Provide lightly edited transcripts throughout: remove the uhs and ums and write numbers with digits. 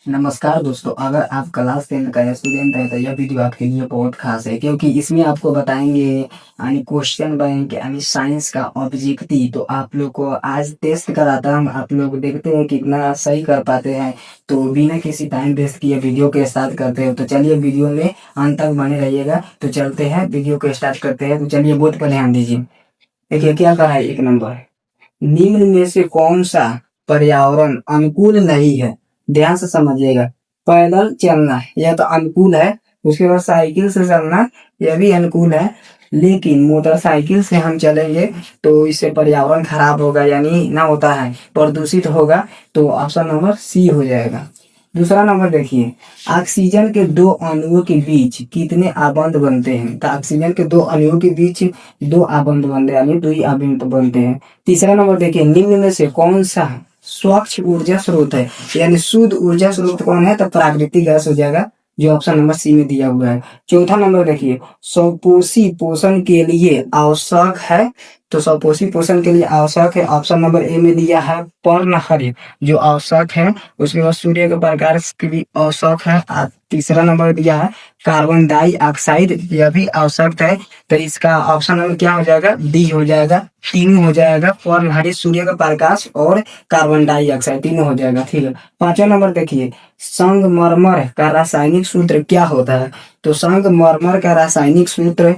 नमस्कार दोस्तों, अगर आप क्लास 10 का स्टूडेंट हैं तो यह वीडियो आपके लिए बहुत खास है क्योंकि इसमें आपको बताएंगे यानी क्वेश्चन बैंक यानी साइंस का ऑब्जेक्टिव। तो आप लोग को आज टेस्ट कराता हूँ, आप लोग देखते हैं कितना सही कर पाते हैं। तो बिना किसी टाइम वेस्ट किए वीडियो को स्टार्ट करते हैं। तो चलिए वीडियो में अंत तक बने रहिएगा। तो चलते हैं वीडियो को स्टार्ट करते हैं। तो चलिए बोर्ड पर ध्यान दीजिए। देखिए क्या कहा है, एक नंबर, निम्न में से कौन सा पर्यावरण अनुकूल नहीं है? ध्यान से समझिएगा। पैदल चलना यह तो अनुकूल है, उसके बाद साइकिल से चलना यह भी अनुकूल है, लेकिन मोटरसाइकिल से हम चलेंगे तो इससे पर्यावरण खराब होगा, यानी ना होता है प्रदूषित होगा। तो ऑप्शन नंबर सी हो जाएगा। दूसरा नंबर देखिए, ऑक्सीजन के दो अणुओं के बीच कितने आबंध बनते हैं? तो ऑक्सीजन के दो अणुओं के बीच दो आबंध बनते हैं, यानी दो ही आबंध बनते हैं। तीसरा नंबर देखिए, निम्न में से कौन सा स्वच्छ ऊर्जा स्रोत है? यानी शुद्ध ऊर्जा स्रोत कौन है? तो प्राकृतिक गैस हो जाएगा, जो ऑप्शन नंबर सी में दिया हुआ है। चौथा नंबर देखिए, स्वपोषी पोषण के लिए आवश्यक है। तो स्वपोषी पोषण के लिए आवश्यक है, ऑप्शन नंबर ए में दिया है पर्णहरित, जो आवश्यक है। उसके बाद सूर्य के प्रकाश की भी आवश्यक है। तीसरा नंबर दिया है कार्बन डाइऑक्साइड, यह भी आवश्यक है। तो इसका ऑप्शन नंबर क्या हो जाएगा? डी हो जाएगा। तीनों हो जाएगा, पर्णहरित, सूर्य का प्रकाश और कार्बन डाइऑक्साइड, तीनों हो जाएगा। ठीक है। पांचवा नंबर देखिए, संगमरमर का रासायनिक सूत्र क्या होता है? तो संगमरमर का रासायनिक सूत्र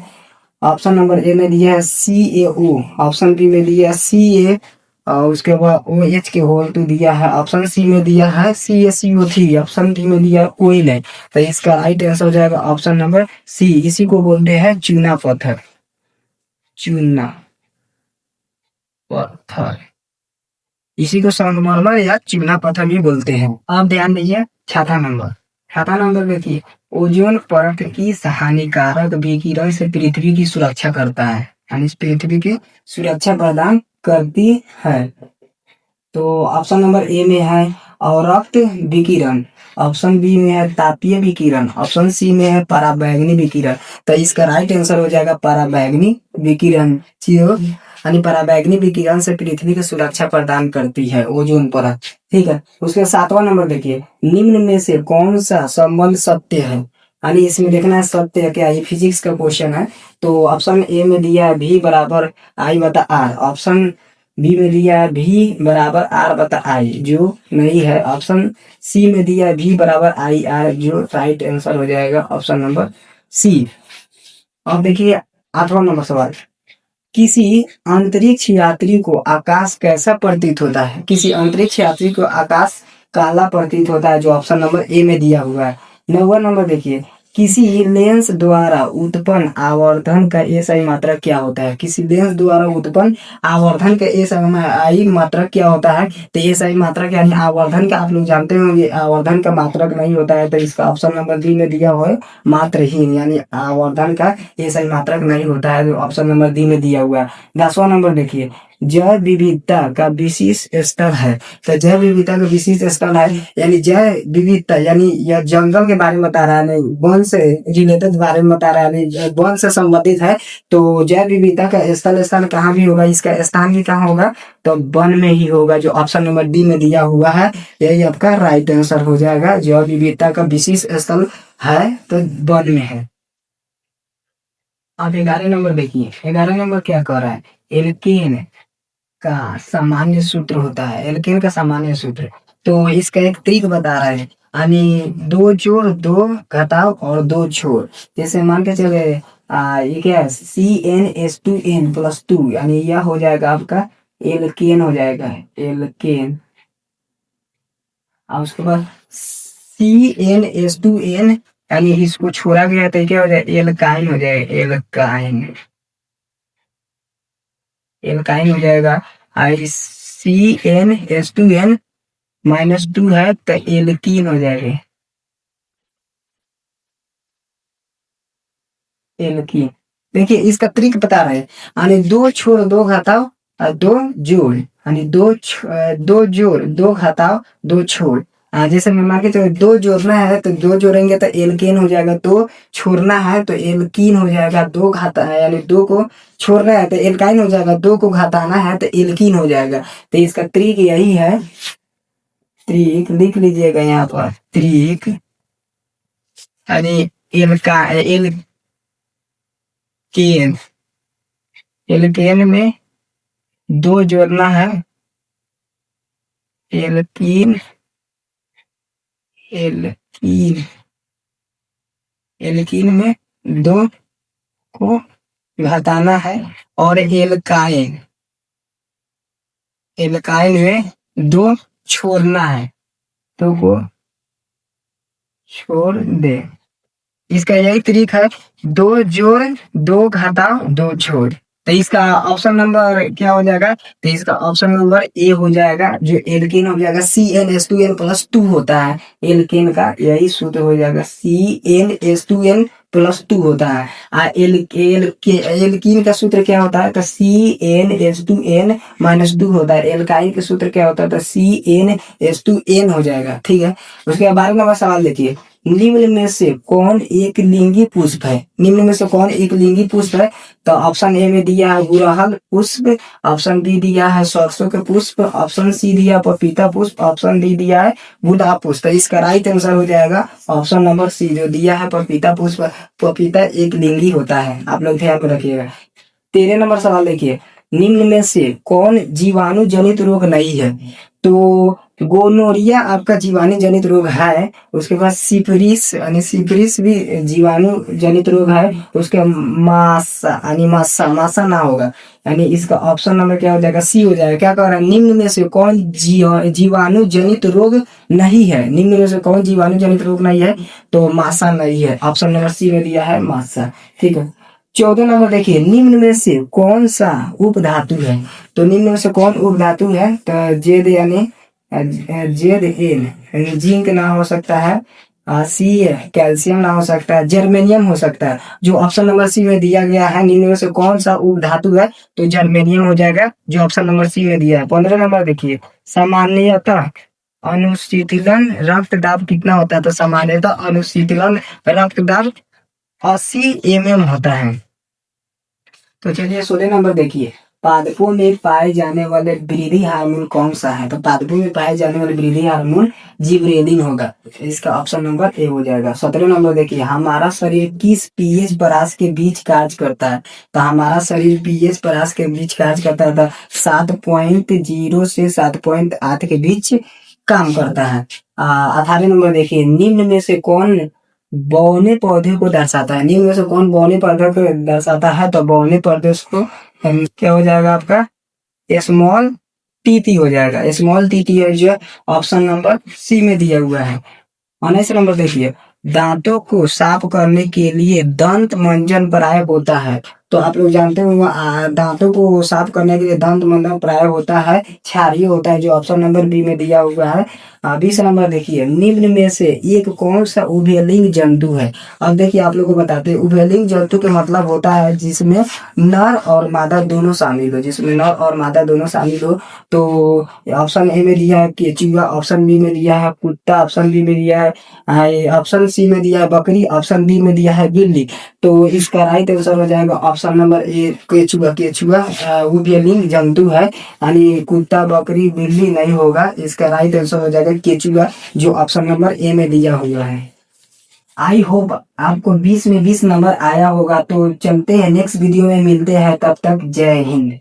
ऑप्शन नंबर ए में दिया है CaO, ऑप्शन बी में दिया है Ca, और उसके बाद OH के होल टू दिया है, ऑप्शन सी में दिया है CaCO3, ऑप्शन डी में दिया है ऑयल है। तो इसका राइट आंसर हो जाएगा ऑप्शन नंबर सी। इसी को बोलते हैं चूना पत्थर। चूना पत्थर, इसी को संगमरमर या चूना पत्थर भी बोलते हैं। आप ध्यान दीजिए। छठा नंबर, छठा नंबर देखिए, ओजोन परत की हानिकारक विकिरण से पृथ्वी की सुरक्षा करता है, यानी पृथ्वी की सुरक्षा प्रदान करती है। तो ऑप्शन नंबर ए में है अवरक्त विकिरण, ऑप्शन बी में है तापीय विकिरण, ऑप्शन सी में है पराबैंगनी विकिरण। तो इसका राइट आंसर हो जाएगा पराबैंगनी विकिरण। यानी पराबैंगनी विकिरण से पृथ्वी की सुरक्षा प्रदान करती है ओजोन परत। ठीक है। उसके सातवां नंबर देखिए, निम्न में से कौन सा संबंध सत्य है? यानी इसमें देखना है सत्य है क्या, ये फिजिक्स का क्वेश्चन है। तो ऑप्शन ए में दिया है V बराबर I बटा R, ऑप्शन बी में दिया है V बराबर R बटा I, जो नहीं है। ऑप्शन सी में दिया है V बराबर IR, जो राइट आंसर हो जाएगा ऑप्शन नंबर सी। अब देखिए आठवां नंबर सवाल, किसी अंतरिक्ष यात्री को आकाश कैसा प्रतीत होता है? किसी अंतरिक्ष यात्री को आकाश काला प्रतीत होता है, जो ऑप्शन नंबर ए में दिया हुआ है। नौवा नंबर देखिए, किसी लेंस द्वारा उत्पन्न आवर्धन का एसआई मात्रक क्या होता है? किसी लेंस द्वारा उत्पन्न आवर्धन का एसआई मात्रक क्या होता है? तो एसआई मात्रक यानी आवर्धन का, आप लोग जानते होंगे आवर्धन का मात्रक नहीं होता है। तो इसका ऑप्शन नंबर डी में दिया हुआ है मात्रहीन, यानी आवर्धन का एसआई मात्रक नहीं होता है, जो ऑप्शन नंबर डी में दिया हुआ है। 10वां नंबर देखिए, जैव विविधता का विशिष्ट स्तर है। तो जैव विविधता का विशिष्ट स्थल है, यानी जैव विविधता यानी यह जंगल के बारे में बता रहा है, नहीं वन से रिलेटेड बारे में बता रहा है, नहीं वन से संबंधित है। तो जैव विविधता का स्थान कहाँ भी होगा, इसका स्थान भी कहाँ होगा? तो वन में ही होगा, जो ऑप्शन नंबर डी में दिया हुआ है। यही आपका राइट आंसर हो जाएगा। जैव विविधता का विशिष्ट स्थल है तो वन में है। अब 11 नंबर देखिए, 11 नंबर क्या कह रहा है? एल्केन का सामान्य सूत्र होता है, एल्केन का सामान्य सूत्र। तो इसका एक ट्रिक बता रहा है, यानी दो जोड़, दो घटाव और दो छोड़। जैसे मान के चले ये क्या है, CnH2n+2, यानी यह हो जाएगा आपका एल्केन हो जाएगा, एल्केन। और उसके बाद CnH2n, यानी इसको छोड़ा गया तो क्या हो जाएगा? एल्काइन हो जाएगा, एल्काइन, एल्काइन हो जाएगा। CnH2n-2 है तो एल्कीन हो जाएगा, एल्कीन। देखिए इसका ट्रिक बता रहे हैं, यानी दो छोड़, दो घटाव और दो जोड़, यानी दो जोड़, दो घटाव, दो छोड़। जैसे मैं मान के चलो दो जोड़ना है तो दो जोड़ेंगे तो एल्केन हो जाएगा, दो छोड़ना है तो एल्कीन हो जाएगा, दो घाटा है यानी दो को छोड़ना है तो एल्काइन हो जाएगा, दो को घटाना है तो एल्कीन हो जाएगा। तो इसका ट्रिक यही है, त्रिक लिख लीजिएगा यहाँ पर त्रिक, यानी एल्केन, एल्केन में दो जोड़ना है, एल्कीन, एल्कीन, एल्कीन में दो को घटाना है, और एल्काइन, एल्काइन में दो छोड़ना है, दो को छोड़ दे। इसका यही तरीका है, दो जोड़, दो घटाओ, दो छोड़। तो इसका ऑप्शन नंबर क्या हो जाएगा, तो इसका ऑप्शन नंबर ए हो जाएगा, जो एल्कीन हो जाएगा CnH2n+2 होता है, एल्कीन का यही सूत्र हो जाएगा, CnH2n+2 होता है। एल्कीन का सूत्र क्या होता है, तो CnH2n-2 होता है। एल्काइन का सूत्र क्या होता है, तो CnH2n हो जाएगा। ठीक है, उसके बाद 12 नंबर सवाल देखिए, निम्न में से कौन एक लिंगी पुष्प है, निम्न में से कौन एक लिंगी पुष्प है, तो ऑप्शन ए में दिया है गुड़हल पुष्प, ऑप्शन बी दिया है सरसों के पुष्प, ऑप्शन सी दिया पपीता पुष्प, ऑप्शन डी दिया है गुलाब पुष्प। तो इसका राइट आंसर हो जाएगा ऑप्शन नंबर सी, जो दिया है पपीता पुष्प। पपीता एक लिंगी होता है, आप लोग ध्यान में रखिएगा। 13 नंबर सवाल देखिए, निम्न में से कौन जीवाणु जनित रोग नहीं है, तो गोनोरिया आपका जीवाणु जनित रोग है, उसके बाद सिफिलिस यानी सिफिलिस भी जीवाणु जनित रोग है, उसके मासा यानी मासा ना होगा, यानी इसका ऑप्शन नंबर क्या हो जाएगा, सी हो जाएगा। क्या कह रहा है, निम्न में से कौन जीवाणु जनित रोग नहीं है, निम्न में से कौन जीवाणु जनित रोग नहीं है, तो मासा नहीं है, ऑप्शन नंबर सी में दिया है मासा। ठीक है, 14 नंबर देखिए, निम्न में से कौन सा उपधातु है, तो निम्न में से कौन उपधातु है, तो जेड यानी Zn जिंक ना हो सकता है, सी कैल्शियम ना हो सकता है, जर्मेनियम हो सकता है, जो ऑप्शन नंबर सी में दिया गया है। निम्न में से कौन सा उपधातु है, तो जर्मेनियम हो जाएगा, जो ऑप्शन नंबर सी में दिया है। 15 नंबर देखिए, सामान्यतः अनुशीतलन रक्तदाब कितना होता है, तो सामान्यतः अनुशीतलन रक्तदाब 80 mm होता है। तो चलिए 16 नंबर देखिए, पादपों में पाए जाने वाले वृद्धि हार्मोन कौन सा है, तो पादपों में पाए जाने वाले वृद्धि हार्मोन जिबरेलिन होगा, इसका ऑप्शन नंबर ए हो जाएगा। 17 नंबर देखिए, हमारा शरीर किस पीएच परास के बीच कार्य करता है, तो हमारा शरीर पीएच परास के बीच कार्य करता है, 7.0 से 7.8 के बीच काम करता है। 18 नंबर देखिए, निम्न में से कौन बौने पौधे को दर्शाता है, निम्न में से कौन बौने पौधे को दर्शाता है, तो बौने पौधे को क्या हो जाएगा आपका, स्मॉल टीटी हो जाएगा, स्मॉल टीटी है, जो ऑप्शन नंबर सी में दिया हुआ है। 19 नंबर देखिए, दांतों को साफ करने के लिए दंत मंजन प्रयोग होता है, तो आप लोग जानते हो दांतों को साफ करने के लिए दंत मंजन प्रयोग होता है, क्षारीय होता है, जो ऑप्शन नंबर बी में दिया हुआ है। 20 नंबर देखिए, निम्न में से एक कौन सा उभयलिंग जंतु है। अब देखिए आप लोग को बताते हैं, उभयलिंग जंतु के मतलब होता है जिसमें नर और मादा दोनों शामिल हो, जिसमें नर और मादा दोनों शामिल हो। तो ऑप्शन ए में दिया है केचुआ, ऑप्शन बी में दिया है कुत्ता, ऑप्शन बी में दिया है, ऑप्शन सी में दिया है बकरी, ऑप्शन बी में दिया है बिल्ली। तो इसका राइट आंसर हो जाएगा ऑप्शन नंबर ए केचुआ। केचुआ उभयलिंग जंतु है, यानी कुत्ता बकरी बिल्ली नहीं होगा, इसका राइट आंसर हो जाएगा केचुआ, जो ऑप्शन नंबर ए में दिया हुआ है। आई होप आपको 20 में 20 नंबर आया होगा। तो चलते हैं नेक्स्ट वीडियो में मिलते हैं, तब तक जय हिंद।